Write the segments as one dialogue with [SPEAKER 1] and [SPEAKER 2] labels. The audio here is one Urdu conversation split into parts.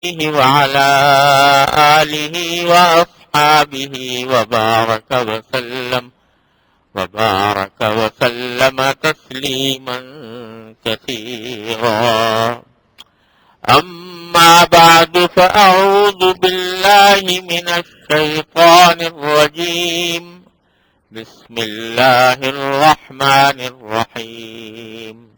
[SPEAKER 1] وعلى آله وأصحابه وبارك وسلم تسليما كثيرا. أما بعد فأعوذ بالله من الشيطان الرجيم. بسم الله الرحمن الرحيم.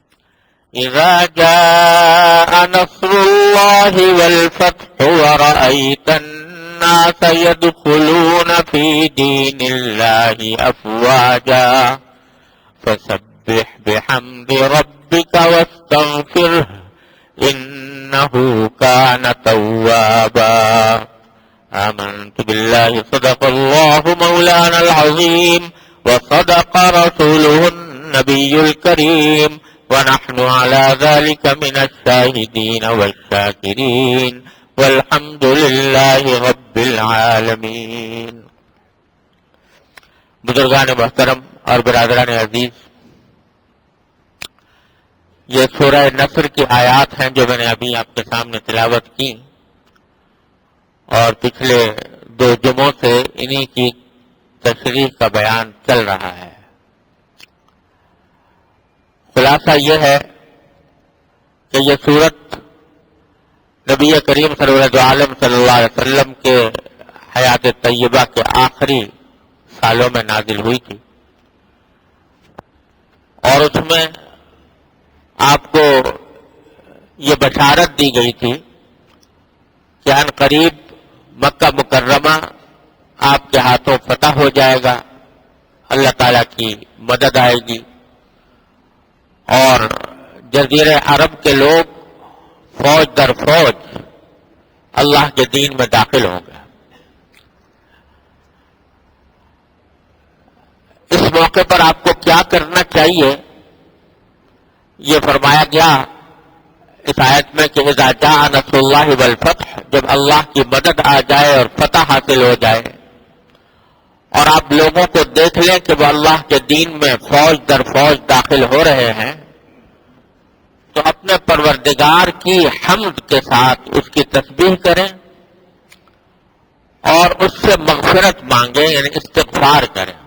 [SPEAKER 1] إذا جاء نصر الله والفتح ورأيت الناس يدخلون في دين الله أفواجا فسبح بحمد ربك واستغفره إنه كان توابا. آمنت بالله صدق الله مولانا العظيم وصدق رسوله النبي الكريم ونحن على ذلك من الشاهدين والشاكرين والحمد لله رب العالمين. بزرگان محترم اور برادران عزیز، یہ سورہ نصر کی آیات ہیں جو میں نے ابھی آپ کے سامنے تلاوت کی، اور پچھلے 2 جمعوں سے انہی کی تشریح کا بیان چل رہا ہے. خلاصہ یہ ہے کہ یہ سورت نبی کریم سرور عالم صلی اللہ علیہ وسلم کے حیات طیبہ کے آخری سالوں میں نازل ہوئی تھی، اور اس میں آپ کو یہ بشارت دی گئی تھی کہ ان قریب مکہ مکرمہ آپ کے ہاتھوں فتح ہو جائے گا، اللہ تعالیٰ کی مدد آئے گی، اور جزیرہ عرب کے لوگ فوج در فوج اللہ کے دین میں داخل ہوں گے. اس موقع پر آپ کو کیا کرنا چاہیے یہ فرمایا گیا اس آیت میں کہ اذا جاء نصر اللہ والفتح، جب اللہ کی مدد آ جائے اور فتح حاصل ہو جائے اور آپ لوگوں کو دیکھ لیں کہ وہ اللہ کے دین میں فوج در فوج داخل ہو رہے ہیں، تو اپنے پروردگار کی حمد کے ساتھ اس کی تسبیح کریں اور اس سے مغفرت مانگیں، یعنی استغفار کریں،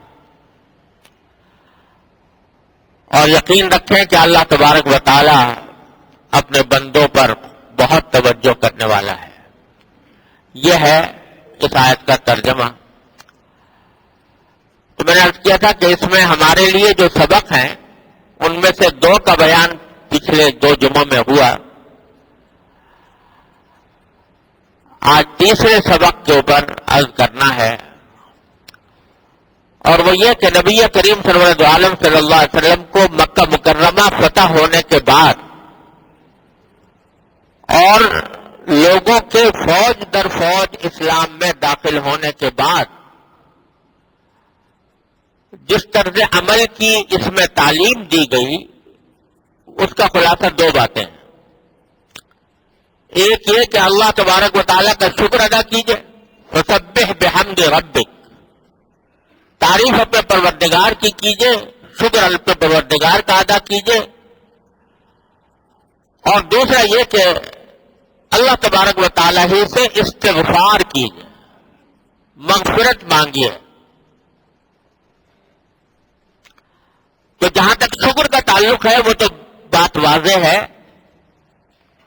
[SPEAKER 1] اور یقین رکھیں کہ اللہ تبارک و تعالی اپنے بندوں پر بہت توجہ کرنے والا ہے. یہ ہے اس آیت کا ترجمہ. تو میں نے عرض کیا تھا کہ اس میں ہمارے لیے جو سبق ہیں ان میں سے 2 کا بیان پچھلے 2 جمعوں میں ہوا. آج تیسرے سبق کے اوپر عرض کرنا ہے، اور وہ یہ کہ نبی کریم سرور عالم صلی اللہ علیہ وسلم کو مکہ مکرمہ فتح ہونے کے بعد اور لوگوں کے فوج در فوج اسلام میں داخل ہونے کے بعد جس طرز عمل کی اس میں تعلیم دی گئی، اس کا خلاصہ 2 باتیں ہیں. ایک یہ کہ اللہ تبارک و تعالیٰ کا شکر ادا کیجئے، فسبح بحمد ربک، تعریف اپنے پروردگار کی کیجئے، شکر اپنے پروردگار کا ادا کیجئے. اور دوسرا یہ کہ اللہ تبارک و تعالیٰ ہی سے استغفار کیجئے، مغفرت مانگیے. تو جہاں تک شکر کا تعلق ہے وہ تو بات واضح ہے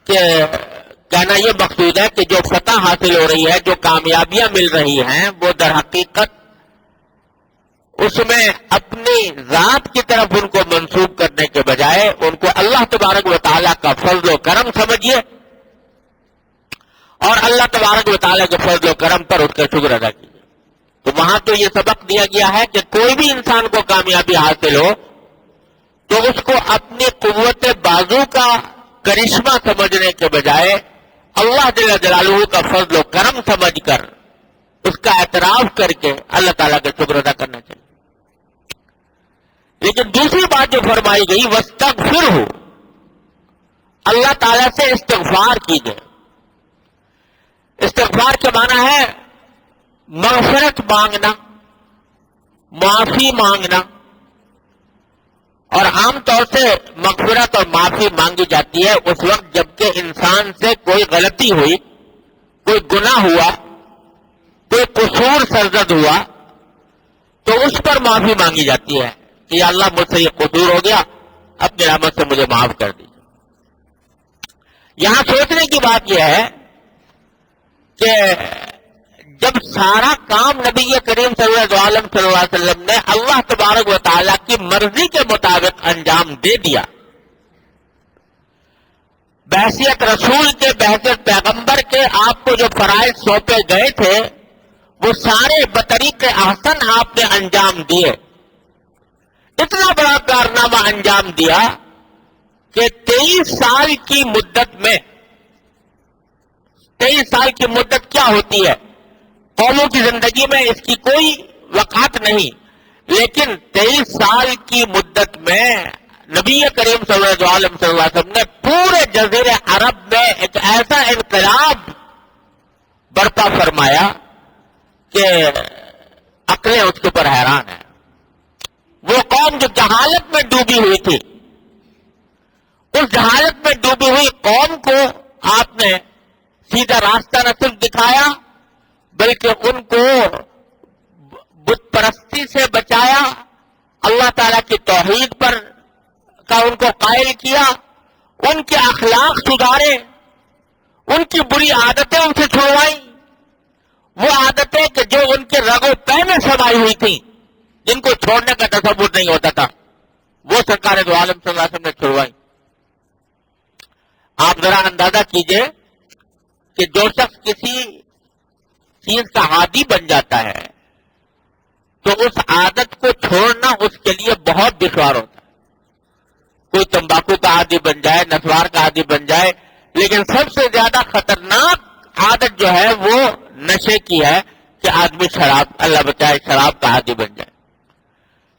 [SPEAKER 1] کہ کہنا یہ مقصود ہے کہ جو فتح حاصل ہو رہی ہے، جو کامیابیاں مل رہی ہیں، وہ در حقیقت اس میں اپنی ذات کی طرف ان کو منسوب کرنے کے بجائے ان کو اللہ تبارک و تعالیٰ کا فضل و کرم سمجھیے، اور اللہ تبارک و تعالیٰ کے فضل و کرم پر اس کا شکر ادا کیجیے. تو وہاں تو یہ سبق دیا گیا ہے کہ کوئی بھی انسان کو کامیابی حاصل ہو تو اس کو اپنی قوت بازو کا کرشمہ سمجھنے کے بجائے اللہ جل جلالہ کا فضل و کرم سمجھ کر اس کا اعتراف کر کے اللہ تعالیٰ کا شکر ادا کرنا چاہیے. لیکن دوسری بات جو فرمائی گئی وَاسْتَغْفِرْهُ، اللہ تعالیٰ سے استغفار کیجئے. استغفار کے معنی ہے مغفرت مانگنا، معافی مانگنا. اور عام طور سے مغفرت اور معافی مانگی جاتی ہے اس وقت جبکہ انسان سے کوئی غلطی ہوئی کوئی گناہ ہوا، کوئی قصور سرزد ہوا، تو اس پر معافی مانگی جاتی ہے کہ یا اللہ مجھ سے یہ قصور ہو گیا، اپنی رحمت سے مجھے معاف کر دیجیے۔ یہاں سوچنے کی بات یہ ہے کہ جب سارا کام نبی کریم صلی اللہ علیہ وسلم نے اللہ تبارک و تعالیٰ کی مرضی کے مطابق انجام دے دیا، بحیثیت رسول کے، بحیثیت پیغمبر کے آپ کو جو فرائض سونپے گئے تھے وہ سارے بطریق احسن آپ نے انجام دیے۔ اتنا بڑا کارنامہ انجام دیا کہ 23 سال کی مدت میں، 23 سال کی مدت کیا ہوتی ہے قوموں کی زندگی میں، اس کی کوئی وقعت نہیں، لیکن 23 سال کی مدت میں نبی کریم صلی اللہ علیہ وسلم نے پورے جزیرے عرب میں ایک ایسا انقلاب برپا فرمایا کہ عقلیں اس کے اوپر حیران ہیں۔ وہ قوم جو جہالت میں ڈوبی ہوئی تھی، اس جہالت میں ڈوبی ہوئی قوم کو آپ نے سیدھا راستہ نہ صرف دکھایا بلکہ ان کو بت پرستی سے بچایا، اللہ تعالیٰ کی توحید پر کا ان کو قائل کیا، ان کے اخلاق سدھارے، ان کی بری عادتیں ان سے چھڑوائیں، وہ عادتیں کہ جو ان کے رگ و پے میں سمائی ہوئی تھیں، جن کو چھوڑنے کا تصور نہیں ہوتا تھا، وہ سرکار دو عالم صلی اللہ علیہ وسلم نے چھڑوائی۔ آپ ذرا اندازہ کیجئے کہ جو شخص کسی چیز کا عادی بن جاتا ہے تو اس عادت کو چھوڑنا اس کے لیے بہت دشوار ہوتا ہے۔ کوئی تمباکو کا عادی بن جائے، نسوار کا عادی بن جائے، لیکن سب سے زیادہ خطرناک عادت جو ہے وہ نشے کی ہے کہ آدمی شراب، اللہ بچائے، شراب کا عادی بن جائے۔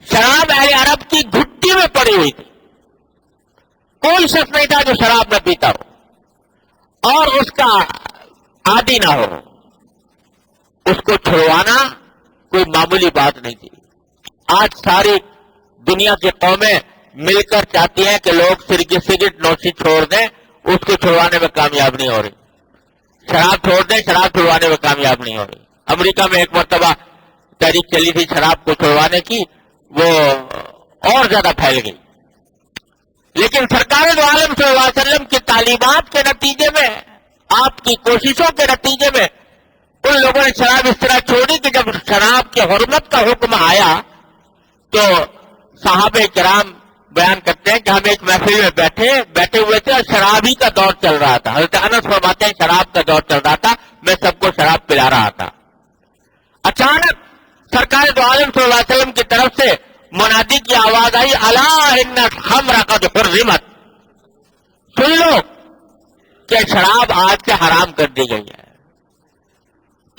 [SPEAKER 1] شراب اہل عرب کی گھٹی میں پڑی ہوئی تھی، کوئی شخص نہیں تھا جو شراب نہ پیتا ہو اور اس کا عادی نہ ہو۔ اس کو چھڑوانا کوئی معمولی بات نہیں تھی۔ آج ساری دنیا کی قومیں مل کر چاہتی ہیں کہ لوگ سگریٹ نوشی چھوڑ دیں، اس کو چھڑوانے میں کامیاب نہیں ہو رہی۔ شراب چھوڑ دیں، شراب چھڑوانے میں کامیاب نہیں ہو رہی۔ امریکہ میں ایک مرتبہ تحریک چلی تھی شراب کو چھڑوانے کی، وہ اور زیادہ پھیل گئی، لیکن سرکار دو عالم صلی اللہ علیہ وسلم کی تعلیمات کے نتیجے میں، آپ کی کوششوں کے نتیجے میں ان لوگوں نے شراب اس طرح چھوڑی کہ جب شراب کی حرمت کا حکم آیا تو صحابہ کرام بیان کرتے ہیں کہ ہم ایک محفل میں بیٹھے ہوئے تھے اور شراب ہی کا دور چل رہا تھا۔ حضرت انس فرماتے ہیں شراب کا دور چل رہا تھا، میں سب کو شراب پلا رہا تھا۔ اچانک سرکار دو عالم صلی اللہ علیہ وسلم کی طرف سے منادی کی آواز آئی، الا ان الخمر قد حرمت، سن لو کہ شراب آج سے حرام کر دی گئی ہے۔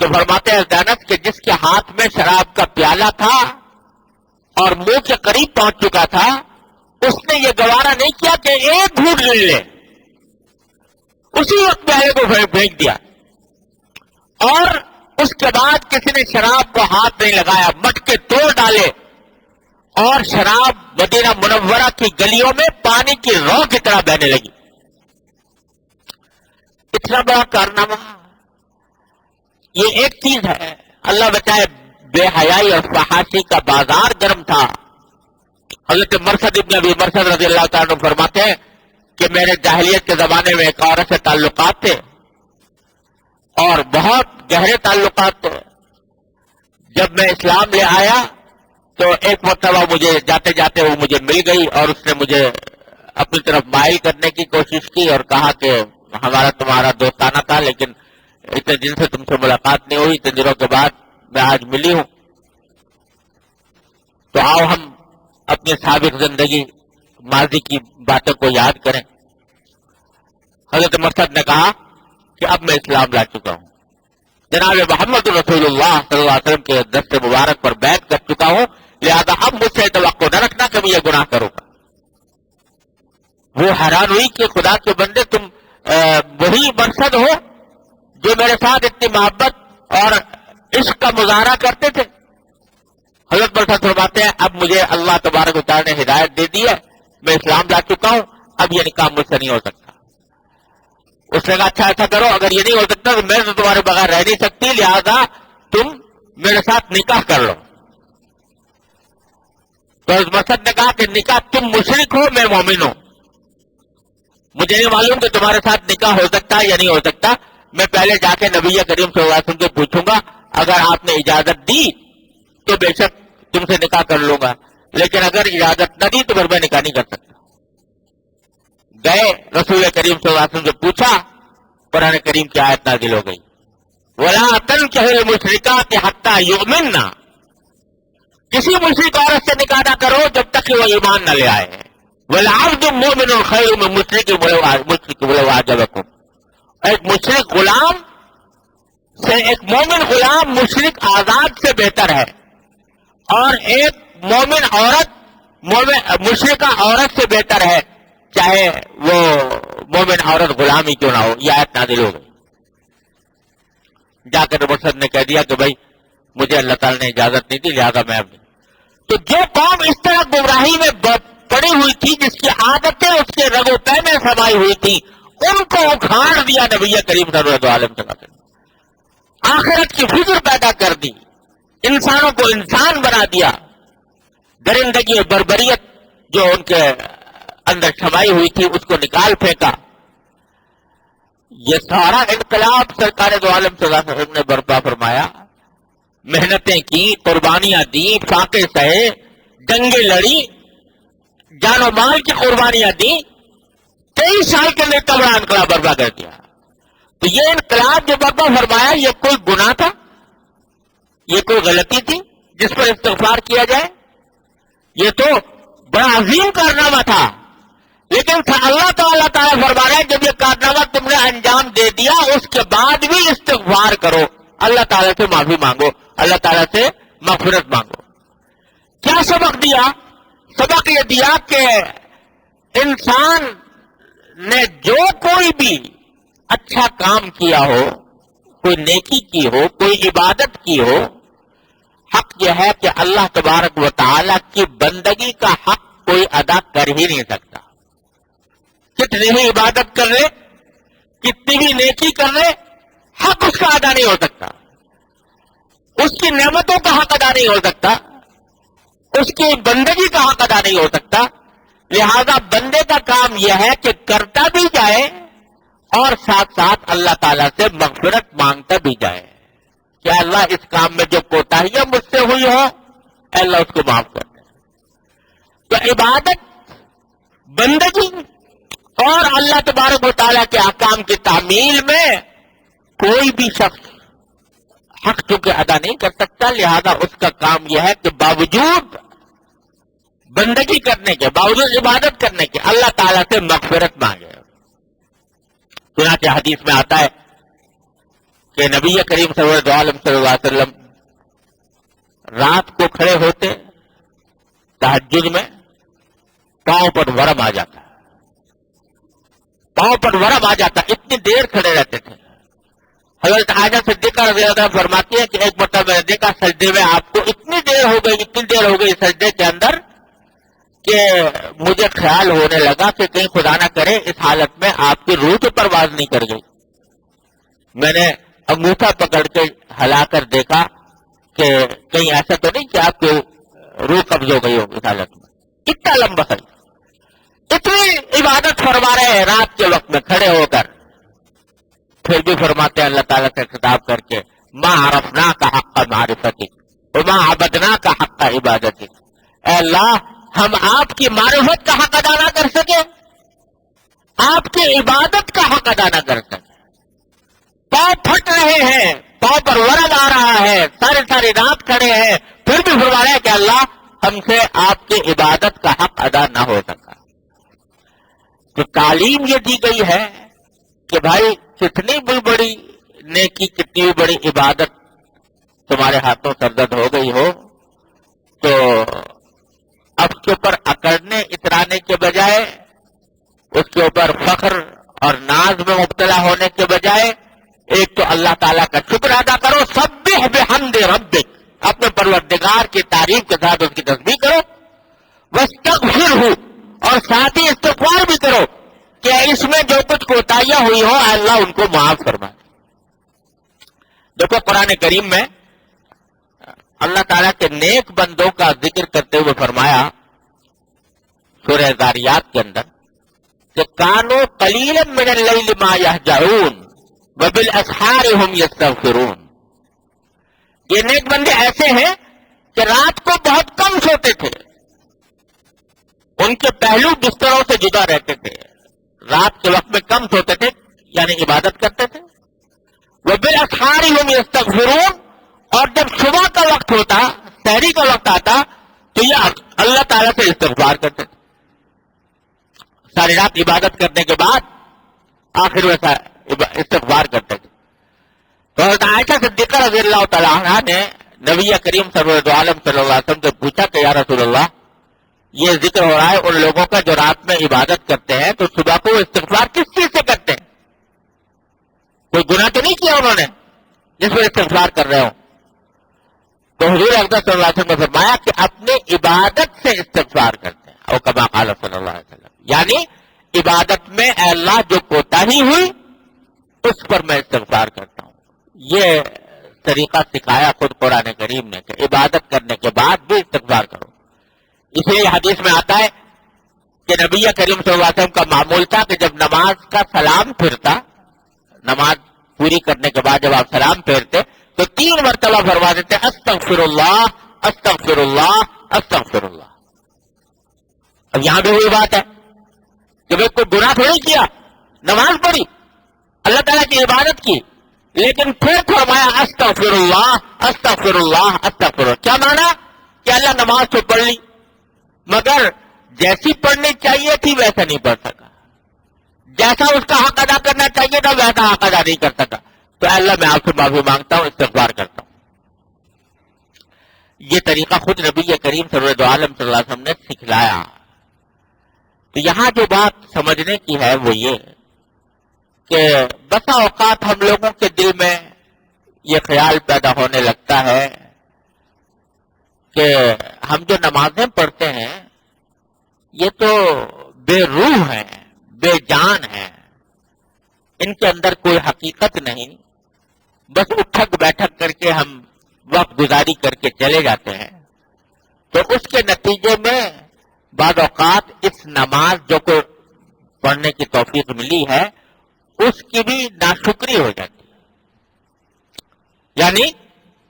[SPEAKER 1] تو فرماتے ہیں انس کہ جس کے ہاتھ میں شراب کا پیالہ تھا اور منہ کے قریب پہنچ چکا تھا، اس نے یہ گوارا نہیں کیا کہ ایک گھونٹ لے لے، اسی وقت پیالے کو پھینک دیا، اور اس کے بعد کسی نے شراب کو ہاتھ نہیں لگایا، مٹکے توڑ ڈالے اور شراب مدینہ منورہ کی گلیوں میں پانی کی رو کی طرح بہنے لگی۔ اتنا بڑا کارنامہ، یہ ایک چیز ہے۔ اللہ بچائے، بے حیائی اور فحاشی کا بازار گرم تھا۔ حضرت مرثد ابن ابی مرثد رضی اللہ تعالیٰ عنہ فرماتے ہیں کہ میرے جاہلیت کے زمانے میں ایک عورت سے تعلقات تھے اور بہت گہرے تعلقات تھے۔ جب میں اسلام لے آیا تو ایک مرتبہ مجھے جاتے جاتے وہ مجھے مل گئی اور اس نے مجھے اپنی طرف مائل کرنے کی کوشش کی اور کہا کہ ہمارا تمہارا دوستانہ تھا، لیکن اتنے دن سے تم سے ملاقات نہیں ہوئی، اتنے دنوں کے بعد میں آج ملی ہوں، تو آؤ ہم اپنی سابق زندگی، ماضی کی باتوں کو یاد کریں۔ حضرت مرثد نے کہا کہ اب میں اسلام لا چکا ہوں، جناب محمد رسول اللہ صلی اللہ علیہ وسلم کے دست مبارک پر بیعت کر چکا ہوں، لہذا اب مجھ سے توقع نہ رکھنا کہ میں یہ گناہ کروں گا۔ وہ حیران ہوئی کہ خدا کے بندے، تم وہی مرثد ہو جو میرے ساتھ اتنی محبت اور عشق کا مظاہرہ کرتے تھے؟ حضرت مرثد فرماتے ہیں اب مجھے اللہ تبارک و تعالیٰ نے ہدایت دے دی ہے، میں اسلام لا چکا ہوں، اب یہ نکاح مجھ سے نہیں ہو سکتا۔ اس نے کہا اچھا ایسا کرو، اگر یہ نہیں ہو سکتا تو میں تو تمہارے بغیر رہ نہیں سکتی، لہذا تم میرے ساتھ نکاح کر لو۔ تو اس مسعود نے کہا کہ نکاح تم مشرک ہو، میں مومن ہوں، مجھے نہیں معلوم کہ تمہارے ساتھ نکاح ہو سکتا ہے یا نہیں ہو سکتا، میں پہلے جا کے نبی کریم صلی اللہ علیہ وسلم سے پوچھوں گا، اگر آپ نے اجازت دی تو بے شک تم سے نکاح کر لوں گا، لیکن اگر اجازت نہ دی تو پھر میں نکاح نہیں کر سکتا۔ گئے رسول کریم صلی اللہ علیہ وسلم سے پوچھا، قرآن کریم کی آیت نازل ہو گئی، وَلَا تَنكِحُوا الْمُشْرِكَاتِ حَتَّى يُؤْمِنَّ، کسی مشرک عورت سے نکاح نہ کرو جب تک کہ وہ ایمان نہ لے آئے ہیں۔ وَالْعَبْدُ مُؤْمِنٌ خَيْرٌ مِّن مُشْرِكٍ وَلَوْ أَعْجَبَكُمْ، ایک مشرک غلام سے ایک مومن غلام مشرک آزاد سے بہتر ہے، اور ایک مومن عورت مشرکہ عورت سے بہتر ہے، چاہے وہ مومن عورت غلام ہی کیوں نہ ہو۔ یہ آیت نازل ہو گئی۔ جا کر مرشد نے کہہ دیا کہ بھائی مجھے اللہ تعالیٰ نے اجازت نہیں دی، لہذا میں اب نہیں۔ تو جو قوم اس طرح گمراہی میں پڑی ہوئی تھی، جس کی عادتیں اس کے رگ و پے میں سمائی ہوئی تھی، ان کو اکھاڑ دیا نبی کریم صلی اللہ علیہ وسلم، آخرت کی فکر پیدا کر دی، انسانوں کو انسان بنا دیا، درندگی اور بربریت جو ان کے اندر چھمائی ہوئی تھی اس کو نکال پھینکا۔ یہ سارا انقلاب سرکار دو عالم صلی اللہ علیہ وسلم نے برپا فرمایا، محنتیں کی، قربانیاں دی، فاقے سہے، جنگیں لڑی، جان و مال کی قربانیاں دی، 23 سال کے اندر بڑا انقلاب برپا کر دیا۔ تو یہ انقلاب جو برپا فرمایا، یہ کوئی گناہ تھا؟ یہ کوئی غلطی تھی جس پر استغفار کیا جائے؟ یہ تو بڑا عظیم کارنامہ تھا، لیکن اللہ تعالیٰ فرما رہا ہے جب یہ کارنامہ تم نے انجام دے دیا، اس کے بعد بھی استغفار کرو، اللہ تعالیٰ سے معافی مانگو، اللہ تعالیٰ سے مغفرت مانگو۔ کیا سبق دیا؟ سبق یہ دیا کہ انسان نے جو کوئی بھی اچھا کام کیا ہو، کوئی نیکی کی ہو، کوئی عبادت کی ہو، حق یہ ہے کہ اللہ تبارک و تعالیٰ کی بندگی کا حق کوئی ادا کر ہی نہیں سکتا۔ کتنی ہی عبادت کر لے، کتنی بھی نیکی کر لے، حق اس کا ادا نہیں ہو سکتا، اس کی نعمتوں کا حق ادا نہیں ہو سکتا، اس کی بندگی کا حق ادا نہیں ہو سکتا۔ لہذا بندے کا کام یہ ہے کہ کرتا بھی جائے اور ساتھ ساتھ اللہ تعالیٰ سے مغفرت مانگتا بھی جائے کہ اللہ اس کام میں جو کوتاہیاں مجھ سے ہوئی ہو، اے اللہ اس کو معاف کر دے۔ تو عبادت، بندگی اور اللہ تبارک و تعالیٰ کے احکام کی تعمیل میں کوئی بھی شخص حق چونکہ ادا نہیں کر سکتا، لہذا اس کا کام یہ ہے کہ باوجود بندگی کرنے کے، باوجود عبادت کرنے کے، اللہ تعالیٰ سے مغفرت مانگے۔ چنانچہ حدیث میں آتا ہے کہ نبی کریم صلی اللہ علیہ وسلم رات کو کھڑے ہوتے، تہجد میں پاؤں پر ورم آ جاتا، پاؤں پر ورم آ جاتا، اتنی دیر کھڑے رہتے تھے۔ حضرت عائشہ صدیقہ رضی اللہ عنہا فرماتی ہے کہ ایک مرتبہ میں نے دیکھا سجدے میں آپ کو اتنی دیر ہو گئی سجدے کے اندر کہ مجھے خیال ہونے لگا کہ کہیں خدا نہ کرے اس حالت میں آپ کی روح تو پرواز نہیں کر گئی۔ میں نے انگوٹھا پکڑ کے ہلا کر دیکھا کہ کہیں ایسا تو نہیں کہ آپ کی روح قبض ہو گئی ہو اس حالت میں۔ اتنا لمبا ہے، اتنی عبادت فرما رہے ہیں رات کے وقت میں کھڑے ہو کر، پھر بھی فرماتے ہیں اللہ تعالیٰ سے خطاب کر کے، ما عرفنا کا حق معرفتک وما عبدنا کا حق عبادتک، اے اللہ ہم آپ کی معرفت کا حق ادا نہ کر سکے، آپ کی عبادت کا حق ادا نہ کر سکے، پاؤں پھٹ رہے ہیں، پاؤں پر ورم آ رہا ہے، ساری رات کھڑے ہیں، پھر بھی فرما رہے ہیں کہ اللہ ہم سے آپ کی عبادت کا حق ادا نہ ہو سکا۔ تو تعلیم یہ دی گئی ہے کہ بھائی کتنی بھی بڑی نیکی، کتنی بھی بڑی عبادت تمہارے ہاتھوں سرزد ہو گئی ہو تو اب اس کے اوپر اکڑنے اترانے کے بجائے، اس کے اوپر فخر اور ناز میں مبتلا ہونے کے بجائے ایک تو اللہ تعالیٰ کا شکر ادا کرو، سبح بحمد ربک، اپنے پروردگار کی تعریف کے ساتھ اس کی تسبیح کرو، واستغفرہ، اور ساتھ ہی استغفار بھی کرو کہ اس میں جو کچھ کوتاہیاں ہوئی ہوں اللہ ان کو معاف فرما دے۔ دیکھو قرآن کریم میں اللہ تعالیٰ کے نیک بندوں کا ذکر کرتے ہوئے فرمایا سورہ ذاریات کے اندر کہ کانوا قلیلا من اللیل ما یہجعون وبالاسحار هم یستغفرون۔ یہ نیک بندے ایسے ہیں کہ رات کو بہت کم سوتے تھے، ان کے پہلو بستروں سے جدا رہتے تھے، رات کے وقت میں کم سوتے تھے یعنی عبادت کرتے تھے۔ وبالاسحار هم یستغفرون، اور جب صبح کا وقت ہوتا، سحری کا وقت آتا تو یہ اللہ تعالیٰ سے استغفار کرتے تھے۔ ساری رات عبادت کرنے کے بعد آخر میں استغفار کرتے تھے۔ تو حضرت عائشہ صدیقہ رضی اللہ تعالیٰ عنہ نے نبی کریم سرور دو عالم صلی اللہ علیہ وسلم سے پوچھا کہ یا رسول اللہ، یہ ذکر ہو رہا ہے ان لوگوں کا جو رات میں عبادت کرتے ہیں، تو صبح کو استغفار کس چیز سے کرتے ہیں؟ کوئی گناہ تو نہیں کیا انہوں نے جس پر استغفار کر رہے ہوں؟ تو حضور اقدس صلی اللہ علیہ وسلم نے فرمایا کہ اپنی عبادت سے استغفار کرتے ہیں، اور کما قال صلی اللہ علیہ وسلم، یعنی عبادت میں اے اللہ جو کوتاہی ہوئی اس پر میں استغفار کرتا ہوں۔ یہ طریقہ سکھایا خود قرآن کریم نے کہ عبادت کرنے کے بعد بھی استغفار کرو۔ اس لیے حدیث میں آتا ہے کہ نبی کریم صلی اللہ علیہ وسلم کا معمول تھا کہ جب نماز کا سلام پھرتا، نماز پوری کرنے کے بعد جب آپ سلام پھیرتے تو 3 مرتبہ فرما دیتے استغفر اللہ استغفر اللہ استغفر اللہ۔ اب یہاں بھی وہی بات ہے کہ بھائی کوئی گناہ تو نہیں کیا، نماز پڑھی، اللہ تعالیٰ کی عبادت کی، لیکن پھر فرمایا استغفر اللہ استغفر اللہ استغفر اللہ۔ کیا مانا؟ کہ اللہ نماز تو پڑھ لی مگر جیسی پڑھنی چاہیے تھی ویسا نہیں پڑھ سکا، جیسا اس کا حق ادا کرنا چاہیے تھا ویسا حق ادا نہیں کر سکا، تو اللہ میں آپ سے معافی مانگتا ہوں، استغفار کرتا ہوں۔ یہ طریقہ خود نبی کریم صلی اللہ علیہ وسلم نے سکھلایا۔ تو یہاں جو بات سمجھنے کی ہے وہ یہ کہ بسا اوقات ہم لوگوں کے دل میں یہ خیال پیدا ہونے لگتا ہے کہ ہم جو نمازیں پڑھتے ہیں یہ تو بے روح ہیں، بے جان ہیں، ان کے اندر کوئی حقیقت نہیں، بس اٹھک بیٹھک کر کے ہم وقت گزاری کر کے چلے جاتے ہیں۔ تو اس کے نتیجے میں بعض اوقات اس نماز جو کو پڑھنے کی توفیق ملی ہے اس کی بھی ناشکری ہو جاتی ہے۔ یعنی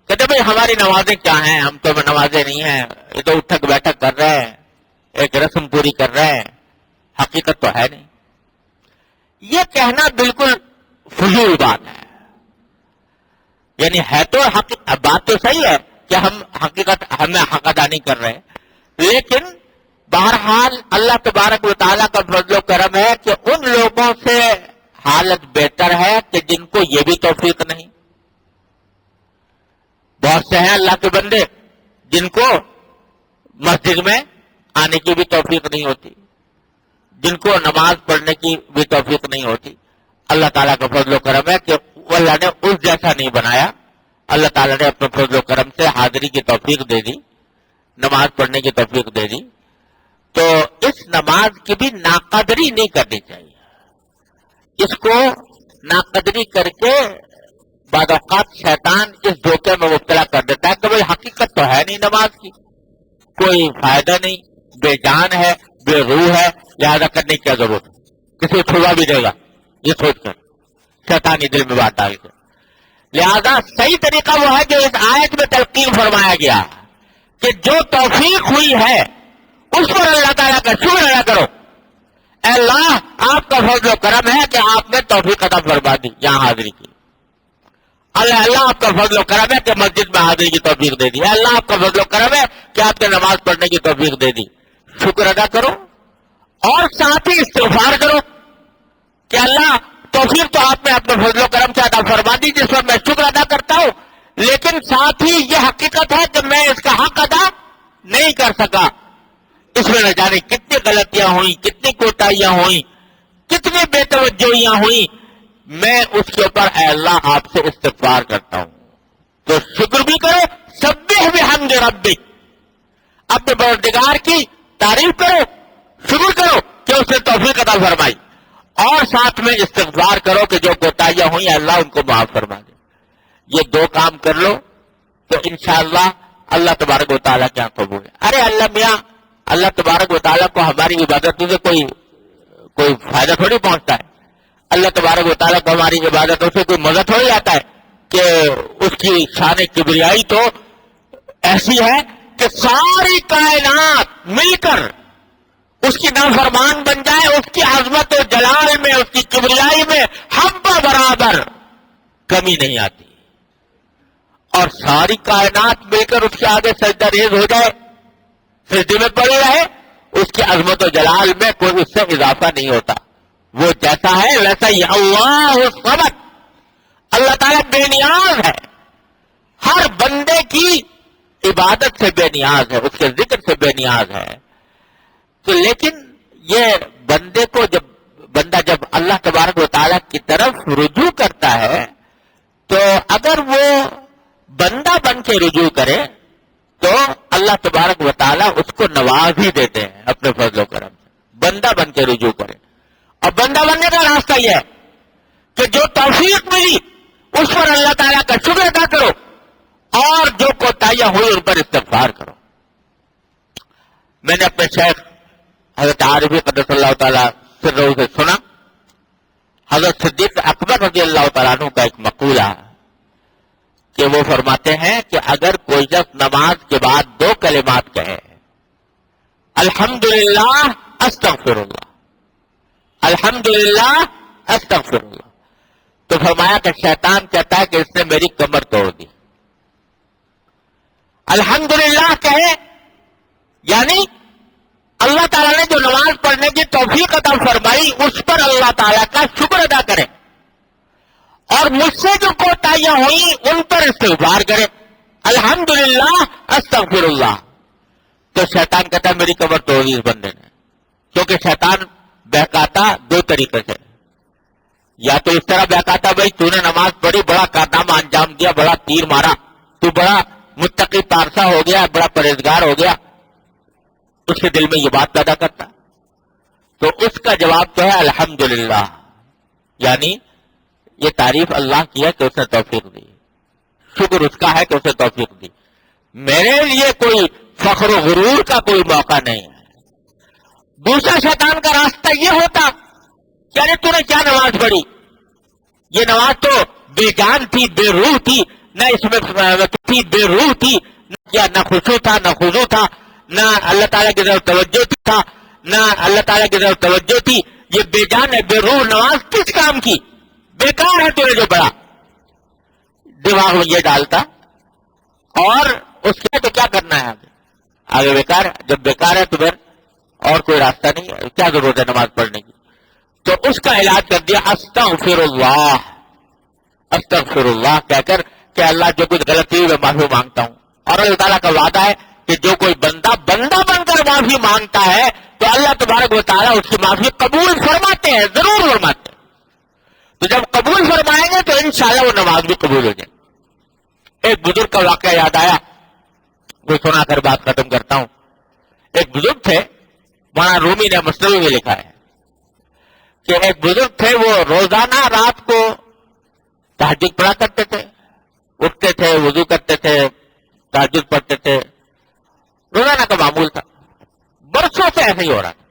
[SPEAKER 1] کہتے بھائی ہماری نمازیں کیا ہیں، ہم تو نمازیں نہیں ہیں، یہ تو اٹھک بیٹھک کر رہے ہیں، ایک رسم پوری کر رہے ہیں، حقیقت تو ہے نہیں۔ یہ کہنا بالکل فضول بات ہے، یعنی ہے تو بات تو صحیح ہے کہ ہم ہمیں حق ادا نہیں کر رہے، لیکن بہرحال اللہ تبارک و تعالیٰ کا فضل و کرم ہے کہ ان لوگوں سے حالت بہتر ہے کہ جن کو یہ بھی توفیق نہیں۔ بہت سے ہیں اللہ کے بندے جن کو مسجد میں آنے کی بھی توفیق نہیں ہوتی، جن کو نماز پڑھنے کی بھی توفیق نہیں ہوتی۔ اللہ تعالیٰ کا فضل و کرم ہے کہ اللہ نے اس جیسا نہیں بنایا، اللہ تعالیٰ نے اپنے فضل و کرم سے حاضری کی توفیق دے دی، نماز پڑھنے کی توفیق دے دی۔ تو اس نماز کی بھی ناقدری نہیں کرنی چاہیے، اس کو ناقدری کر کے بعض اوقات شیطان اس دھوکے میں مبتلا کر دیتا ہے کہ بھائی حقیقت تو ہے نہیں نماز کی، کوئی فائدہ نہیں، بے جان ہے، بے روح ہے، لہذا کرنے کی کیا ضرورت ہے، کسی کو چھوڑا بھی دے گا، یہ سوچ کر شیطانی دل میں بات ڈال کر۔ لہذا صحیح طریقہ وہ ہے جو اس آیت میں تلقین فرمایا گیا کہ جو توفیق ہوئی ہے اس پر اللہ تعالیٰ کا شکر ادا کرو۔ اے اللہ آپ کا فضل و کرم ہے کہ آپ نے توفیق عطا فرما دی یہاں حاضری کی، اللہ آپ کا فضل و کرم ہے کہ مسجد میں حاضری کی توفیق دے دی، اللہ آپ کا فضل و کرم ہے کہ آپ نے نماز پڑھنے کی توفیق دے دی۔ شکر ادا کرو اور ساتھ ہی استغفار کرو کہ اللہ توفیق تو آپ نے اپنے فضل و کرم سے عطا فرما دی جس پر میں شکر ادا کرتا ہوں، لیکن ساتھ ہی یہ حقیقت ہے کہ میں اس کا حق ادا نہیں کر سکا، اس میں نہ جانے کتنی غلطیاں ہوئیں، کتنی کوتاہیاں ہوئیں، کتنی بے توجہیاں ہوئیں، میں اس کے اوپر اے اللہ آپ سے استغفار کرتا ہوں۔ تو شکر بھی کرو، سبح بحمد ربک، اپنے پروردگار کی تعریف کرو، شکر کرو کہ اس نے توفیق عطا فرمائی، اور ساتھ میں استغفار کرو کہ جو کوتاہیاں ہوئی اللہ ان کو معاف فرما دے. یہ دو کام کر لو تو انشاءاللہ اللہ تبارک و تعالیٰ کیا قبول ہے. ارے اللہ میاں، اللہ تبارک و تعالیٰ کو ہماری عبادتوں سے کوئی فائدہ تھوڑی پہنچتا ہے. اللہ تبارک و تعالیٰ کو ہماری عبادتوں سے کوئی مزہ تھوڑی آتا ہے کہ اس کی شان کبریائی تو ایسی ہے کہ ساری کائنات مل کر اس کی نافرمان بن جائے. اس کی عظمت و جلال میں، اس کی کبریائی میں حبہ برابر کمی نہیں آتی. اور ساری کائنات مل کر اس کے آگے سجدہ ریز ہو جائے، سجدے میں پڑی رہے، اس کی عظمت و جلال میں کوئی اس سے اضافہ نہیں ہوتا. وہ جیسا ہے ویسا ہی اللہ الصمد، اللہ تعالیٰ بے نیاز ہے، ہر بندے کی عبادت سے بے نیاز ہے، اس کے ذکر سے بے نیاز ہے. تو لیکن یہ بندے کو بندہ جب اللہ تبارک و تعالیٰ کی طرف رجوع کرتا ہے تو اگر وہ بندہ بن کے رجوع کرے تو اللہ تبارک و تعالیٰ اس کو نواز ہی دیتے ہیں اپنے فضل و کرم سے. بندہ بن کے رجوع کرے. اور بندہ بننے کا راستہ یہ ہے کہ جو توفیق ملی اس پر اللہ تعالیٰ کا شکر ادا کرو اور جو کوتاہیاں ہوئی ان پر استغفار کرو. میں نے اپنے شیخ حضرت عارفی قدس اللہ تعالیٰ سرہ سے سنا، حضرت صدیق اکبر رضی اللہ تعالیٰ عنہ کا ایک مقولہ کہ وہ فرماتے ہیں کہ اگر کوئی شخص نماز کے بعد دو کلمات کہے، الحمدللہ استغفر اللہ، الحمدللہ استغفر اللہ، تو فرمایا کہ شیطان کہتا ہے کہ اس نے میری کمر توڑ دی. الحمدللہ کہے یعنی اللہ تعالیٰ نے جو نماز پڑھنے کی توفیق عطا فرمائی اس پر اللہ تعالیٰ کا شکر ادا کرے اور مجھ سے جو کوتاہیاں ہوئیں ان پر استغفار کرے. الحمدللہ استغفر اللہ. تو شیطان کہتا ہے میری کمر توڑ دی اس بندے نے. کیونکہ شیطان بہکاتا دو طریقے سے، یا تو اس طرح بہکاتا بھائی تو نے نماز پڑھی، بڑا کارنامہ انجام دیا، بڑا تیر مارا، تو بڑا متقی پارسا ہو گیا، بڑا پرہیزگار ہو گیا، اس کے دل میں یہ بات پیدا کرتا. تو اس کا جواب تو ہے الحمدللہ، یعنی یہ تعریف اللہ کی ہے کہ اس نے توفیق دی، شکر اس کا ہے کہ اس نے توفیق دی. میرے لیے کوئی فخر و غرور کا کوئی موقع نہیں ہے. دوسرا شیطان کا راستہ یہ ہوتا یعنی تو نے کیا نماز پڑھی، یہ نماز تو بے جان تھی، بے روح تھی، نہ اس میں تھی، بے روح تھی، نہ خشوع تھا، نہ خضوع تھا، نہ اللہ تعالیٰ کی طرف توجہ تھا، نہ اللہ تعالیٰ کی طرف توجہ تھی. یہ بے جان ہے، بے روح نماز کس کام کی، بیکار ہے تو نے جو پڑھا. دماغ میں یہ ڈالتا اور اس کے تو کیا کرنا ہے آگے بیکار ہے. جب بیکار ہے تو پھر اور کوئی راستہ نہیں ہے، کیا ضرورت ہے نماز پڑھنے کی. تو اس کا علاج کر دیا استغفر اللہ، استغفر اللہ کہہ کر کہ اللہ جو کچھ غلطی ہوئی میں معافی مانگتا ہوں. اور اللہ تعالیٰ کا وعدہ ہے کہ جو کوئی بندہ بن کر معافی مانگتا ہے تو اللہ تبارک و تعالیٰ اس کی معافی قبول فرماتے ہیں، ضرور فرماتے ہیں. تو جب قبول فرمائیں گے تو انشاءاللہ وہ نماز بھی قبول ہو جائے. ایک بزرگ کا واقعہ یاد آیا، وہ سنا کر بات ختم کرتا ہوں. ایک بزرگ تھے، مولانا رومی نے مسنوی میں لکھا ہے کہ ایک بزرگ تھے، وہ روزانہ رات کو تہجد پڑھا کرتے تھے، اٹھتے تھے، وضو کرتے تھے، تہجد پڑھتے تھے، روزانہ کا معمول تھا. برسوں سے ایسے ہی ہو رہا تھا.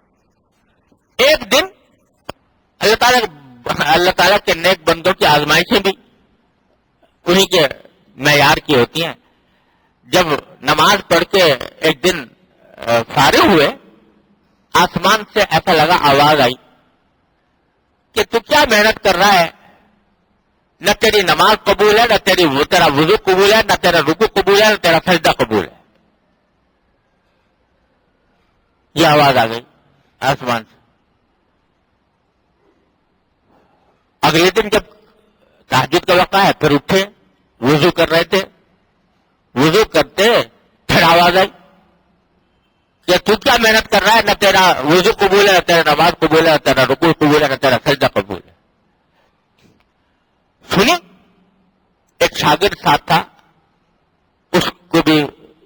[SPEAKER 1] ایک دن اللہ تعالیٰ کے نیک بندوں کی آزمائشیں بھی انہی کے معیار کی ہوتی ہیں. جب نماز پڑھ کے ایک دن فارغ ہوئے، آسمان سے ایسا لگا، آواز آئی کہ تو کیا محنت کر رہا ہے، نہ تیری نماز قبول ہے، نہ تیرا وضو قبول ہے، نہ تیرا رکوع قبول ہے، نہ تیرا سجدہ قبول ہے. یہ آواز آ گئی آسمان سے. اگلے دن جب تہجد کا وقت ہے پھر اٹھے، وضو کر رہے تھے، وضو کرتے پھر آواز آئی کہ تو کیا محنت کر رہا ہے، نہ تیرا وضو قبول ہے، نہ تیرا نماز قبول ہے، نہ تیرا رکوع قبول ہے، نہ تیرا سجدہ قبول ہے. سنی ایک شاگرد ساتھ تھا، اس کو بھی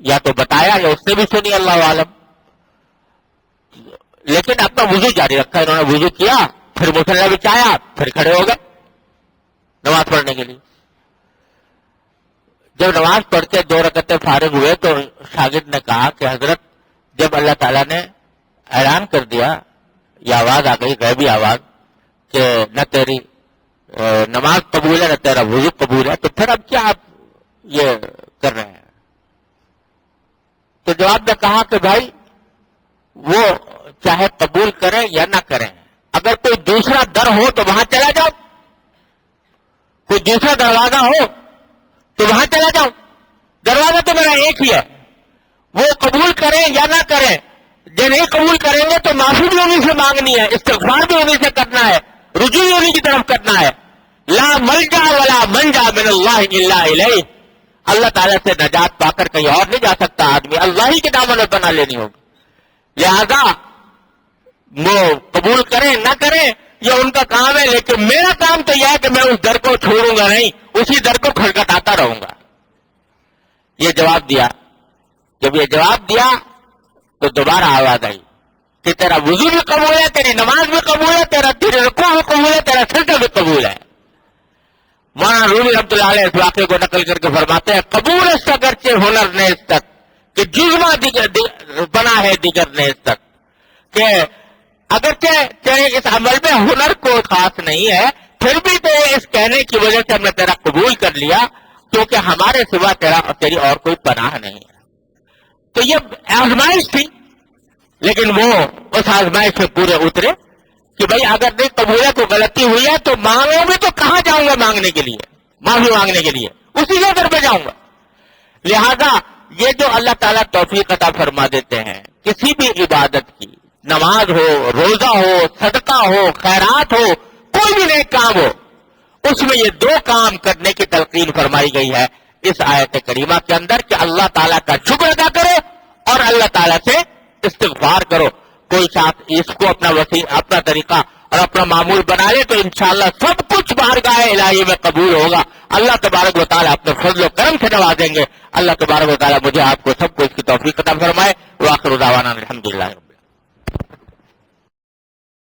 [SPEAKER 1] یا تو بتایا یا اس نے بھی سنی، اللہ عالم. لیکن اپنا وضو جاری رکھا. انہوں نے وضو کیا پھر مصلی بچھایا، پھر کھڑے ہو گئے نماز پڑھنے کے لیے۔ جب نماز پڑھ کے 2 رکعتیں فارغ ہوئے تو شاگرد نے کہا کہ حضرت جب اللہ تعالیٰ نے اعلان کر دیا، یہ آواز آ گئی غیبی آواز کہ نہ تیری نماز قبول ہے نہ تیرا وضو قبول ہے، تو پھر اب کیا آپ یہ کر رہے ہیں؟ تو جواب میں کہا کہ بھائی وہ چاہے قبول کریں یا نہ کریں، اگر کوئی دوسرا در ہو تو وہاں چلا جاؤ، کوئی دوسرا دروازہ ہو تو وہاں چلا جاؤ، دروازہ تو میرا ایک ہی ہے، وہ قبول کریں یا نہ کریں۔ جو نہیں قبول کریں گے تو معافی بھی انہیں سے مانگنی ہے، استغفار بھی انہیں سے کرنا ہے، رجوع بھی انہیں کی طرف کرنا ہے۔ لا ملجا ولا منجا من اللہ الا الیہ، اللہ تعالیٰ سے نجات پا کر کہیں اور نہیں جا سکتا آدمی، اللہ ہی کے دامن میں بنا لینی ہوگی۔ لہذا وہ قبول کریں نہ کریں یہ ان کا کام ہے، لیکن میرا کام تو یہ ہے کہ میں اس در کو چھوڑوں گا نہیں، اسی در کو کھٹکھٹاتا رہوں گا۔ یہ جواب دیا۔ جب یہ جواب دیا تو دوبارہ آواز آئی کہ تیرا وضو بھی قبول ہے، تیری نماز بھی قبول ہے، تیرا رکوع بھی قبول ہے، تیرا سجدہ بھی قبول ہے۔ مولانا رومی رحمۃ اللہ علیہ اس واقعے کو نقل کر کے فرماتے ہیں قبول اس اگرچہ ہنر نیز تک کہ جزما بنا ہے دیگر نیز تک، کہ اگرچہ تیرے اس عمل میں ہنر کو خاص نہیں ہے، پھر بھی تیرے اس کہنے کی وجہ سے ہم نے تیرا قبول کر لیا، کیونکہ ہمارے سوا تیری اور کوئی پناہ نہیں ہے۔ تو یہ آزمائش تھی، لیکن وہ اس آزمائش سے پورے اترے کہ بھائی اگر نہیں قبول ہے تو غلطی ہوئی ہے تو مانگو گے تو کہاں جاؤں گا مانگنے کے لیے، معافی مانگنے کے لیے اسی کے در پہ جاؤں گا۔ لہذا یہ جو اللہ تعالیٰ توفیق عطا فرما دیتے ہیں کسی بھی عبادت کی، نماز ہو، روزہ ہو، صدقہ ہو، خیرات ہو، کوئی بھی نیک کام ہو، اس میں یہ 2 کام کرنے کی تلقین فرمائی گئی ہے اس آیت کریمہ کے اندر کہ اللہ تعالیٰ کا شکر ادا کرو اور اللہ تعالیٰ سے استغفار کرو۔ کوئی ساتھ اس کو اپنا طریقہ اور اپنا معمول بنا لے تو انشاءاللہ سب کچھ بارگاہ الہی میں قبول ہوگا۔ اللہ تبارک و تعالیٰ اپنے فضل و کرم سے نوازیں گے۔ اللہ تبارک و تعالیٰ مجھے آپ کو سب کو اس کی توفیق عطا فرمائے۔ وآخر دعوانا الحمدللہ۔